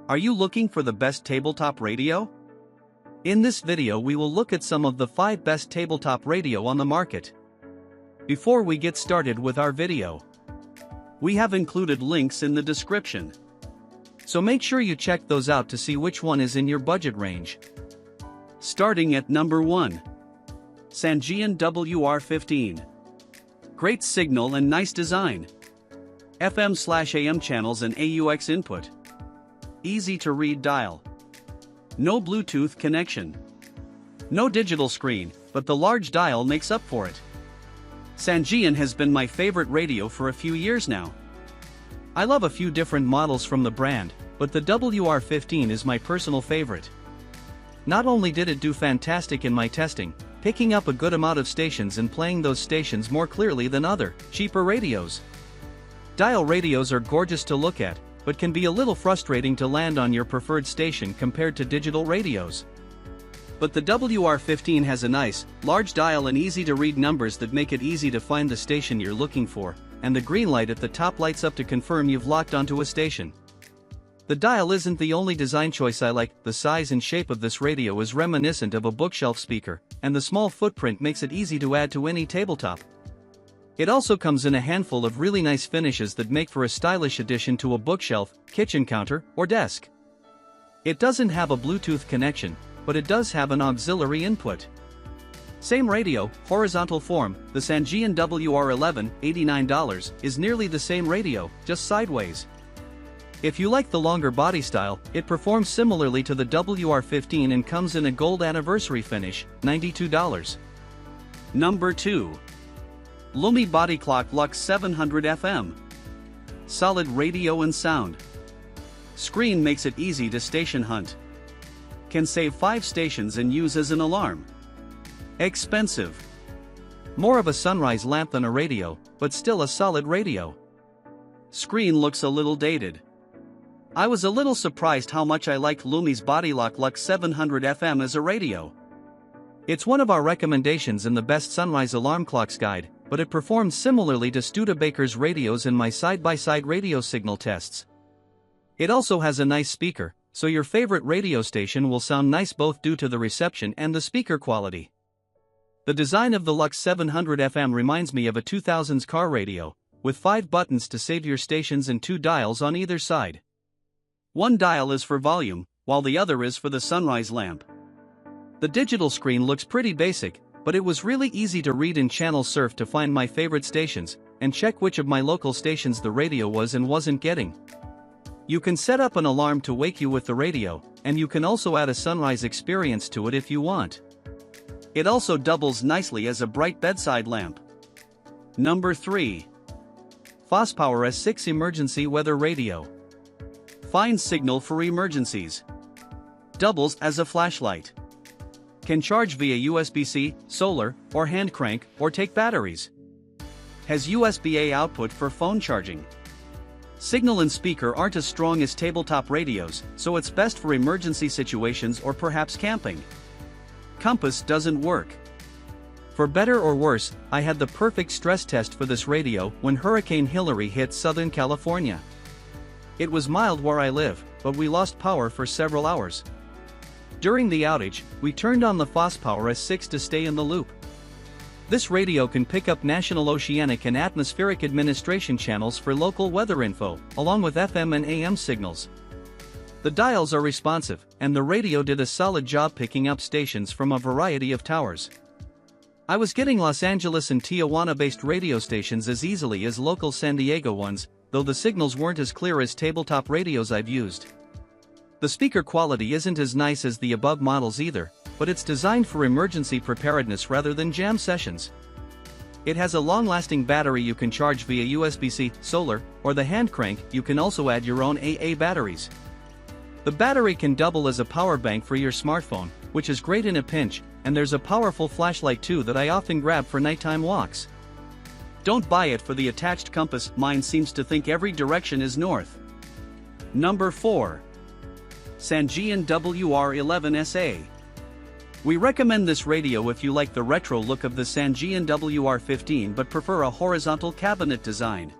Are you looking for the best tabletop radio? In this video we will look at some of the 5 best tabletop radio on the market. Before we get started with our video, we have included links in the description. So make sure you check those out to see which one is in your budget range. Starting at number 1. Sangean WR-15. Great signal and nice design. FM/AM channels and AUX input. Easy to read dial. No Bluetooth connection. No digital screen, but the large dial makes up for it. Sangean has been my favorite radio for a few years now. I love a few different models from the brand, but the WR-15 is my personal favorite. Not only did it do fantastic in my testing, picking up a good amount of stations and playing those stations more clearly than other, cheaper radios. Dial radios are gorgeous to look at, but can be a little frustrating to land on your preferred station compared to digital radios. But the WR-15 has a nice, large dial and easy-to-read numbers that make it easy to find the station you're looking for, and the green light at the top lights up to confirm you've locked onto a station. The dial isn't the only design choice I like. The size and shape of this radio is reminiscent of a bookshelf speaker, and the small footprint makes it easy to add to any tabletop. It also comes in a handful of really nice finishes that make for a stylish addition to a bookshelf, kitchen counter, or desk. It doesn't have a Bluetooth connection, but it does have an auxiliary input. Same radio, horizontal form. The Sangean WR-11, $89, is nearly the same radio, just sideways. If you like the longer body style, it performs similarly to the WR-15 and comes in a gold anniversary finish, $92. Number 2. Lumie Bodyclock Luxe 700 FM. Solid radio and sound. Screen makes it easy to station hunt. Can save 5 stations and use as an alarm. Expensive. More of a sunrise lamp than a radio, but still a solid radio. Screen looks a little dated. I was a little surprised how much I liked Lumie's Bodyclock Luxe 700 FM as a radio. It's one of our recommendations in the Best Sunrise Alarm Clocks Guide, but it performs similarly to Studebaker's radios in my side-by-side radio signal tests. It also has a nice speaker, so your favorite radio station will sound nice both due to the reception and the speaker quality. The design of the Luxe 700 FM reminds me of a 2000s car radio, with 5 buttons to save your stations and 2 dials on either side. One dial is for volume, while the other is for the sunrise lamp. The digital screen looks pretty basic, but it was really easy to read and channel surf to find my favorite stations, and check which of my local stations the radio was and wasn't getting. You can set up an alarm to wake you with the radio, and you can also add a sunrise experience to it if you want. It also doubles nicely as a bright bedside lamp. Number 3. FosPower S6 Emergency Weather Radio. Fine signal for emergencies. Doubles as a flashlight. Can charge via USB-C, solar, or hand crank, or take batteries. Has USB-A output for phone charging. Signal and speaker aren't as strong as tabletop radios, so it's best for emergency situations or perhaps camping. Compass doesn't work. For better or worse, I had the perfect stress test for this radio when Hurricane Hilary hit Southern California. It was mild where I live, but we lost power for several hours. During the outage, we turned on the FosPower S6 to stay in the loop. This radio can pick up national oceanic and atmospheric administration channels for local weather info, along with FM and AM signals. The dials are responsive, and the radio did a solid job picking up stations from a variety of towers. I was getting Los Angeles and Tijuana-based radio stations as easily as local San Diego ones, though the signals weren't as clear as tabletop radios I've used. The speaker quality isn't as nice as the above models either, but it's designed for emergency preparedness rather than jam sessions. It has a long-lasting battery you can charge via USB-C, solar, or the hand crank. You can also add your own AA batteries. The battery can double as a power bank for your smartphone, which is great in a pinch, and there's a powerful flashlight too that I often grab for nighttime walks. Don't buy it for the attached compass. Mine seems to think every direction is north. Number 4. Sangean WR-11SE. We recommend this radio if you like the retro look of the Sangean WR-15 but prefer a horizontal cabinet design.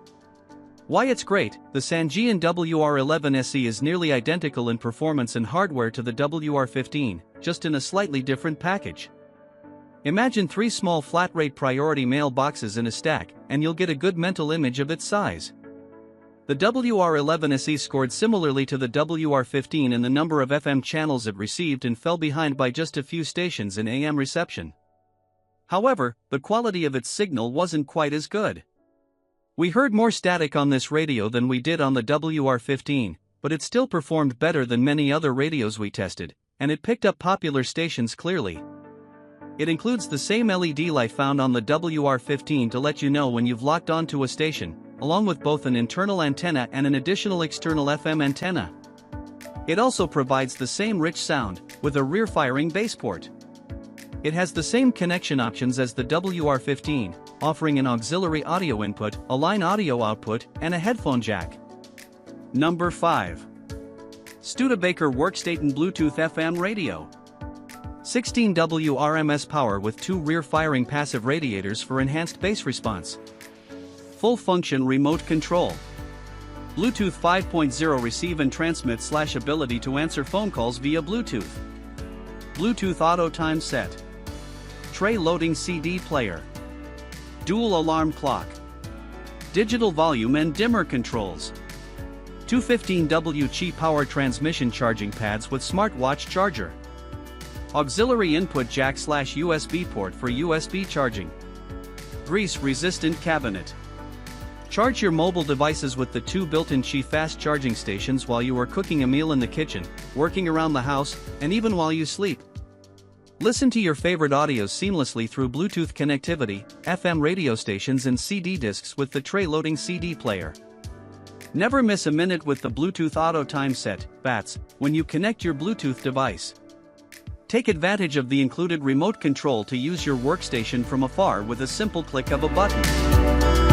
Why it's great: the Sangean WR-11SE is nearly identical in performance and hardware to the WR-15, just in a slightly different package. Imagine 3 small flat-rate priority mail boxes in a stack, and you'll get a good mental image of its size. The WR-11SE scored similarly to the WR-15 in the number of FM channels it received and fell behind by just a few stations in AM reception. However, the quality of its signal wasn't quite as good. We heard more static on this radio than we did on the WR-15, but it still performed better than many other radios we tested, and it picked up popular stations clearly. It includes the same LED light found on the WR-15 to let you know when you've locked onto a station, along with both an internal antenna and an additional external FM antenna. It also provides the same rich sound, with a rear-firing bass port. It has the same connection options as the WR-15, offering an auxiliary audio input, a line audio output, and a headphone jack. Number 5. Studebaker WorkstatonBluetooth FM Radio. 16 WRMS power with 2 rear-firing passive radiators for enhanced bass response. Full-function remote control. Bluetooth 5.0 receive and transmit / ability to answer phone calls via Bluetooth. Bluetooth auto time set. Tray loading CD player. Dual alarm clock. Digital volume and dimmer controls. 215W Qi power transmission charging pads with smartwatch charger. Auxiliary input jack / USB port for USB charging. Grease-resistant cabinet. Charge your mobile devices with the 2 built-in Qi fast charging stations while you are cooking a meal in the kitchen, working around the house, and even while you sleep. Listen to your favorite audios seamlessly through Bluetooth connectivity, FM radio stations and CD discs with the tray loading CD player. Never miss a minute with the Bluetooth Auto Time Set, BATS, when you connect your Bluetooth device. Take advantage of the included remote control to use your workstation from afar with a simple click of a button.